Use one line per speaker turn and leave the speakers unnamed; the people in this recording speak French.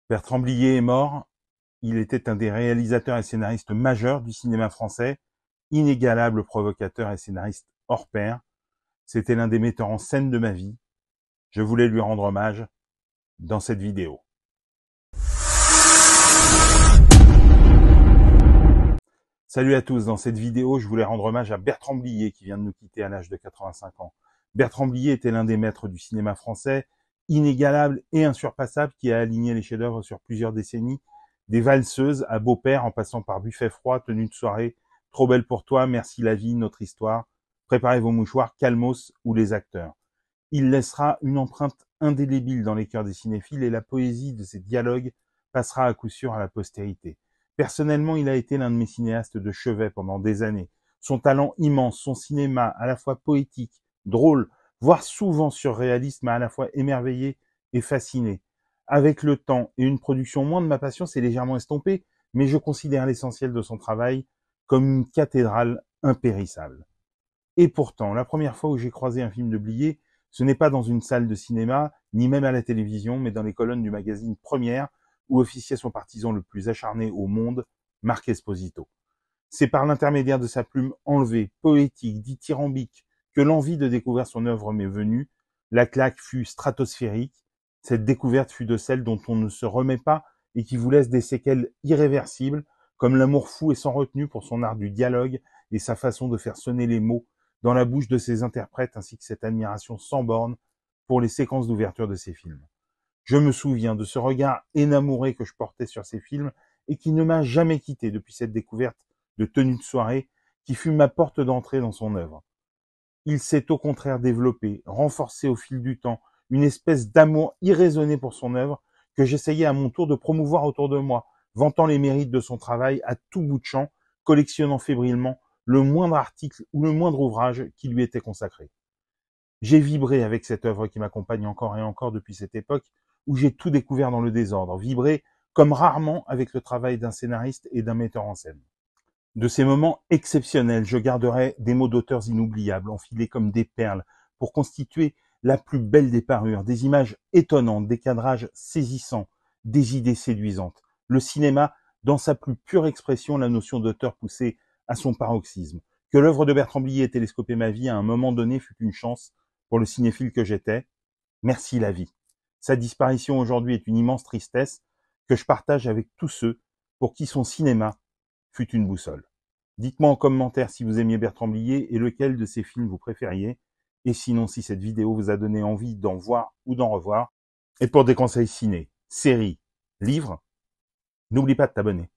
Bertrand Blier est mort. Il était un des réalisateurs et scénaristes majeurs du cinéma français, inégalable provocateur et scénariste hors pair. C'était l'un des metteurs en scène de ma vie. Je voulais lui rendre hommage dans cette vidéo. Salut à tous, dans cette vidéo, je voulais rendre hommage à Bertrand Blier qui vient de nous quitter à l'âge de 85 ans. Bertrand Blier était l'un des maîtres du cinéma français, inégalable et insurpassable, qui a aligné les chefs-d'œuvre sur plusieurs décennies, des valseuses à Beau-Père en passant par Buffet froid, Tenue de soirée, Trop belle pour toi, Merci la vie, Notre histoire, Préparez vos mouchoirs, Calmos ou Les acteurs. Il laissera une empreinte indélébile dans les cœurs des cinéphiles et la poésie de ses dialogues passera à coup sûr à la postérité. Personnellement, il a été l'un de mes cinéastes de chevet pendant des années. Son talent immense, son cinéma à la fois poétique, drôle, voire souvent surréaliste, m'a à la fois émerveillé et fasciné. Avec le temps et une production moins de ma passion, c'est légèrement estompé, mais je considère l'essentiel de son travail comme une cathédrale impérissable. Et pourtant, la première fois où j'ai croisé un film de Blier, ce n'est pas dans une salle de cinéma, ni même à la télévision, mais dans les colonnes du magazine Première, où officiait son partisan le plus acharné au monde, Marc Esposito. C'est par l'intermédiaire de sa plume enlevée, poétique, dithyrambique, que l'envie de découvrir son œuvre m'est venue. La claque fut stratosphérique. Cette découverte fut de celles dont on ne se remet pas et qui vous laisse des séquelles irréversibles, comme l'amour fou et sans retenue pour son art du dialogue et sa façon de faire sonner les mots dans la bouche de ses interprètes, ainsi que cette admiration sans borne pour les séquences d'ouverture de ses films. Je me souviens de ce regard énamouré que je portais sur ces films et qui ne m'a jamais quitté depuis cette découverte de Tenue de soirée qui fut ma porte d'entrée dans son œuvre. Il s'est au contraire développé, renforcé au fil du temps, une espèce d'amour irraisonné pour son œuvre que j'essayais à mon tour de promouvoir autour de moi, vantant les mérites de son travail à tout bout de champ, collectionnant fébrilement le moindre article ou le moindre ouvrage qui lui était consacré. J'ai vibré avec cette œuvre qui m'accompagne encore et encore depuis cette époque où j'ai tout découvert dans le désordre, vibré comme rarement avec le travail d'un scénariste et d'un metteur en scène. De ces moments exceptionnels, je garderai des mots d'auteurs inoubliables, enfilés comme des perles, pour constituer la plus belle des parures, des images étonnantes, des cadrages saisissants, des idées séduisantes. Le cinéma, dans sa plus pure expression, la notion d'auteur poussée à son paroxysme. Que l'œuvre de Bertrand Blier ait télescopé ma vie à un moment donné fut une chance pour le cinéphile que j'étais. Merci la vie. Sa disparition aujourd'hui est une immense tristesse que je partage avec tous ceux pour qui son cinéma fut une boussole. Dites-moi en commentaire si vous aimiez Bertrand Blier et lequel de ses films vous préfériez. Et sinon, si cette vidéo vous a donné envie d'en voir ou d'en revoir. Et pour des conseils ciné, séries, livres, n'oublie pas de t'abonner.